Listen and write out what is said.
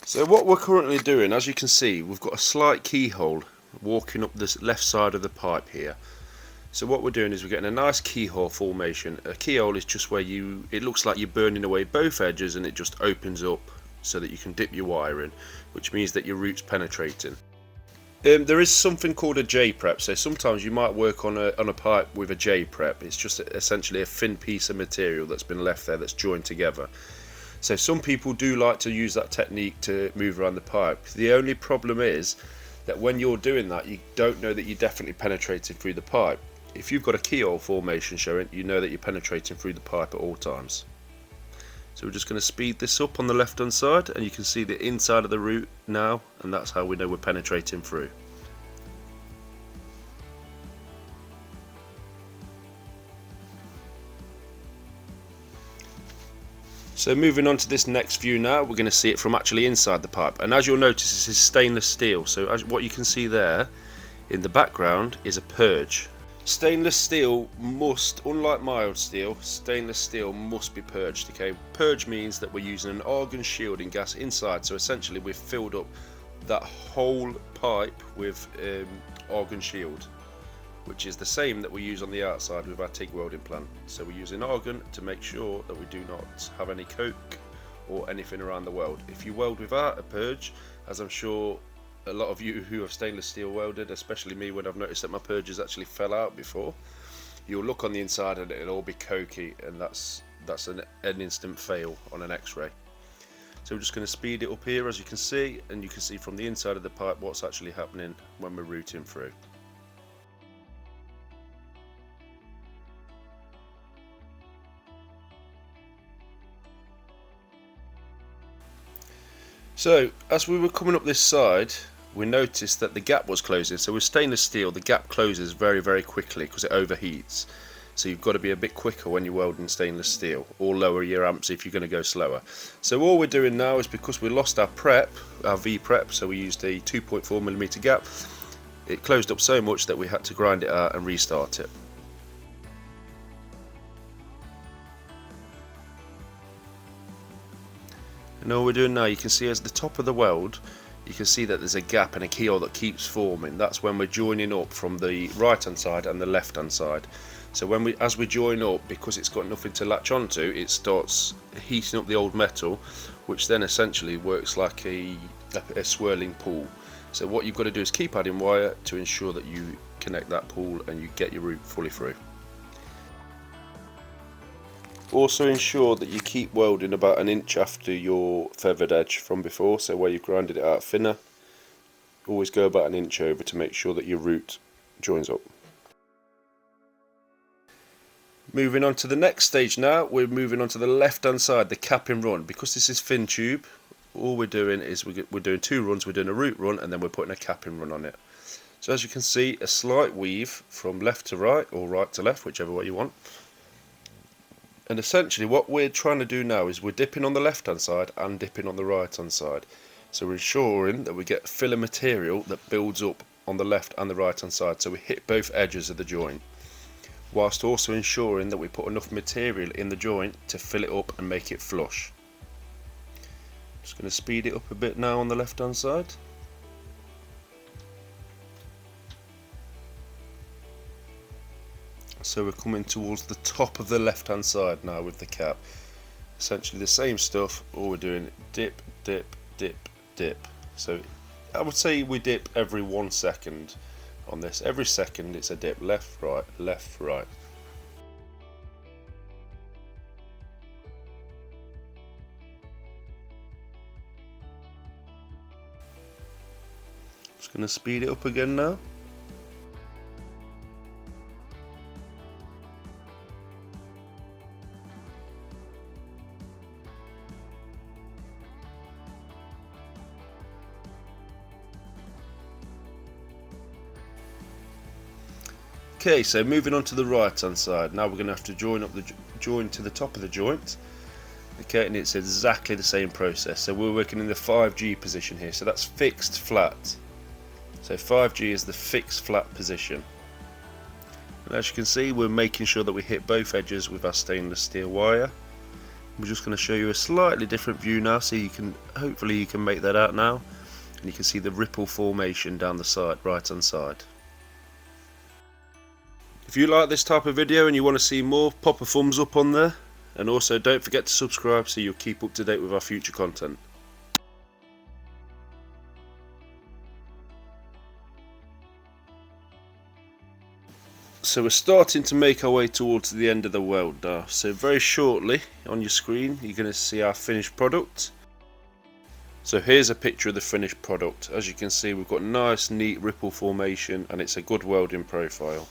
So what we're currently doing, as you can see, we've got a slight keyhole walking up this left side of the pipe here. So what we're doing is we're getting a nice keyhole formation. A keyhole is just where it looks like you're burning away both edges and it just opens up so that you can dip your wire in, which means that your route's penetrating. There is something called a J-prep, so sometimes you might work on a pipe with a J-prep. It's just essentially a thin piece of material that's been left there that's joined together. So some people do like to use that technique to move around the pipe. The only problem is that when you're doing that, you don't know that you're definitely penetrating through the pipe. If you've got a keyhole formation showing, you know that you're penetrating through the pipe at all times. So we're just going to speed this up on the left hand side, and you can see the inside of the route now, and that's how we know we're penetrating through. So moving on to this next view now, we're going to see it from actually inside the pipe, and as you'll notice, this is stainless steel. So what you can see there in the background is a purge. Stainless steel must, unlike mild steel, stainless steel must be purged. Okay, purge means that we're using an argon shielding gas inside, so essentially we've filled up that whole pipe with argon shield, which is the same that we use on the outside with our TIG welding plant. So we're using argon to make sure that we do not have any coke or anything around the weld. If you weld without a purge, as I'm sure a lot of you who have stainless steel welded, especially me when I've noticed that my purges actually fell out before, you'll look on the inside and it'll all be cokey, and that's an instant fail on an x-ray. So we're just going to speed it up here, as you can see, and you can see from the inside of the pipe what's actually happening when we're routing through. So as we were coming up this side, we noticed that the gap was closing. So with stainless steel, the gap closes very, very quickly because it overheats. So you've got to be a bit quicker when you're welding stainless steel, or lower your amps if you're going to go slower. So all we're doing now is, because we lost our prep, our V prep, so we used a 2.4mm gap, it closed up so much that we had to grind it out and restart it. And all we're doing now, you can see as the top of the weld, you can see that there's a gap and a keyhole that keeps forming. That's when we're joining up from the right hand side and the left hand side. So as we join up, because it's got nothing to latch onto, it starts heating up the old metal, which then essentially works like a swirling pool. So what you've got to do is keep adding wire to ensure that you connect that pool and you get your route fully through. Also ensure that you keep welding about an inch after your feathered edge from before, so where you've grinded it out thinner, always go about an inch over to make sure that your route joins up. Moving on to the next stage now, we're moving on to the left hand side, the cap and run. Because this is thin tube, all we're doing is we're doing two runs. We're doing a root run and then we're putting a cap and run on it. So as you can see, a slight weave from left to right, or right to left, whichever way you want. And essentially what we're trying to do now is we're dipping on the left hand side and dipping on the right hand side. So we're ensuring that we get filler material that builds up on the left and the right hand side, so we hit both edges of the joint, whilst also ensuring that we put enough material in the joint to fill it up and make it flush. Just going to speed it up a bit now on the left hand side. So we're coming towards the top of the left hand side now with the cap. Essentially the same stuff, all we're doing, dip, dip, dip, dip. So I would say we dip every 1 second on this. Every second it's a dip, left, right, left, right. Just going to speed it up again now. Okay, so moving on to the right hand side, now we're going to have to join to the top of the joint. Okay, and it's exactly the same process. So we're working in the 5G position here, so that's fixed flat. So 5G is the fixed flat position. And as you can see, we're making sure that we hit both edges with our stainless steel wire. We're just going to show you a slightly different view now, so you can hopefully make that out now, and you can see the ripple formation down the side, right hand side. If you like this type of video and you want to see more, pop a thumbs up on there, and also don't forget to subscribe so you'll keep up to date with our future content. So we're starting to make our way towards the end of the weld now. So very shortly on your screen you're going to see our finished product. So here's a picture of the finished product. As you can see, we've got nice neat ripple formation and it's a good welding profile.